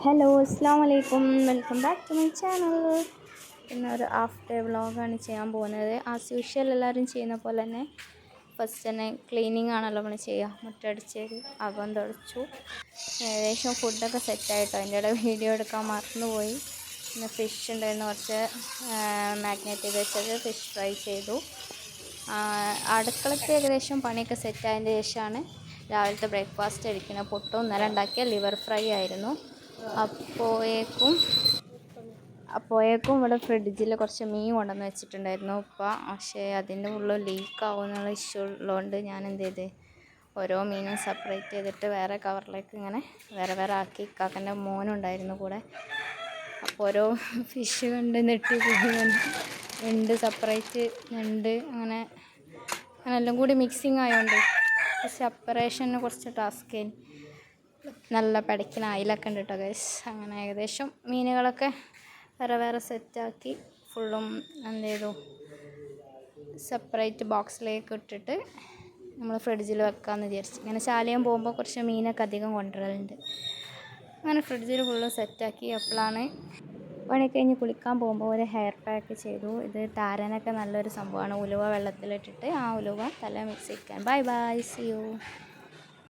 Hello അസ്സാം വലൈക്കും, welcome back to my channel. ഇന്നൊരു ഹാഫ് ഡേ വ്ളോഗാണ് ചെയ്യാൻ പോകുന്നത്. ആസ് യൂഷ്വൽ എല്ലാവരും ചെയ്യുന്ന പോലെ തന്നെ ഫസ്റ്റ് തന്നെ ക്ലീനിങ് ആണല്ലോ നമ്മൾ ചെയ്യുക. മുറ്റടിച്ചേരി അകം തുടച്ചു. ഏകദേശം ഫുഡൊക്കെ സെറ്റായിട്ടോ. അതിൻ്റെ ഇടയിൽ വീഡിയോ എടുക്കാൻ മറന്നുപോയി. പിന്നെ ഫിഷ് ഉണ്ടായിരുന്നു, കുറച്ച് മാഗ്നേറ്റ് ചെയ്ത് വെച്ചത് ഫിഷ് ഫ്രൈ ചെയ്തു. അടുക്കളയ്ക്ക് ഏകദേശം പണിയൊക്കെ സെറ്റായതിൻ്റെ ശേഷമാണ് രാവിലത്തെ ബ്രേക്ക്ഫാസ്റ്റ് കഴിക്കുന്നത്. പുട്ടും ഇന്നലെ ഉണ്ടാക്കിയ ലിവർ ഫ്രൈ ആയിരുന്നു. അപ്പോഴേക്കും ഇവിടെ ഫ്രിഡ്ജിൽ കുറച്ച് മീൻ കൊണ്ടുവന്ന് വെച്ചിട്ടുണ്ടായിരുന്നു പക്ഷേ അതിൻ്റെ ഉള്ളിൽ ലീക്കാവും എന്നുള്ള ഇഷ്യൂ ഉള്ളതുകൊണ്ട് ഞാൻ എന്ത് ചെയ്ത് ഓരോ മീനും സെപ്പറേറ്റ് ചെയ്തിട്ട് വേറെ കവറിലേക്ക് ഇങ്ങനെ വേറെ വേറെ ആക്കി. കാക്കൻ്റെ മോനുണ്ടായിരുന്നു കൂടെ. അപ്പോൾ ഓരോ ഫിഷ് കണ്ട് നെട്ടി ഉണ്ട് സെപ്പറേറ്റ് ഉണ്ട്, അങ്ങനെ എല്ലാം കൂടി മിക്സിങ് ആയതുകൊണ്ട് സെപ്പറേഷന് കുറച്ച് ടാസ്ക്. നല്ല പഠിക്കുന്ന അയിലൊക്കെ ഉണ്ട് കേട്ടോ ഗൈസ്. അങ്ങനെ ഏകദേശം മീനുകളൊക്കെ വേറെ വേറെ സെറ്റാക്കി ഫുള്ളും എന്ത് ചെയ്തു സെപ്പറേറ്റ് ബോക്സിലേക്ക് ഇട്ടിട്ട് നമ്മൾ ഫ്രിഡ്ജിൽ വെക്കാമെന്ന് വിചാരിച്ചു. ഇങ്ങനെ ശാലയം പോകുമ്പോൾ കുറച്ച് മീനൊക്കെ അധികം കൊണ്ടുവരലുണ്ട്. അങ്ങനെ ഫ്രിഡ്ജിൽ ഫുള്ളും സെറ്റാക്കി. അപ്പോഴാണ് പണി കഴിഞ്ഞ് കുളിക്കാൻ പോകുമ്പോൾ ഒരു ഹെയർ പാക്ക് ചെയ്തു. ഇത് താരനൊക്കെ നല്ലൊരു സംഭവമാണ്. ഉലുവ വെള്ളത്തിലിട്ടിട്ട് ആ ഉലുവ തല മിക്സ് ചെയ്യാൻ. Bye bye, see U.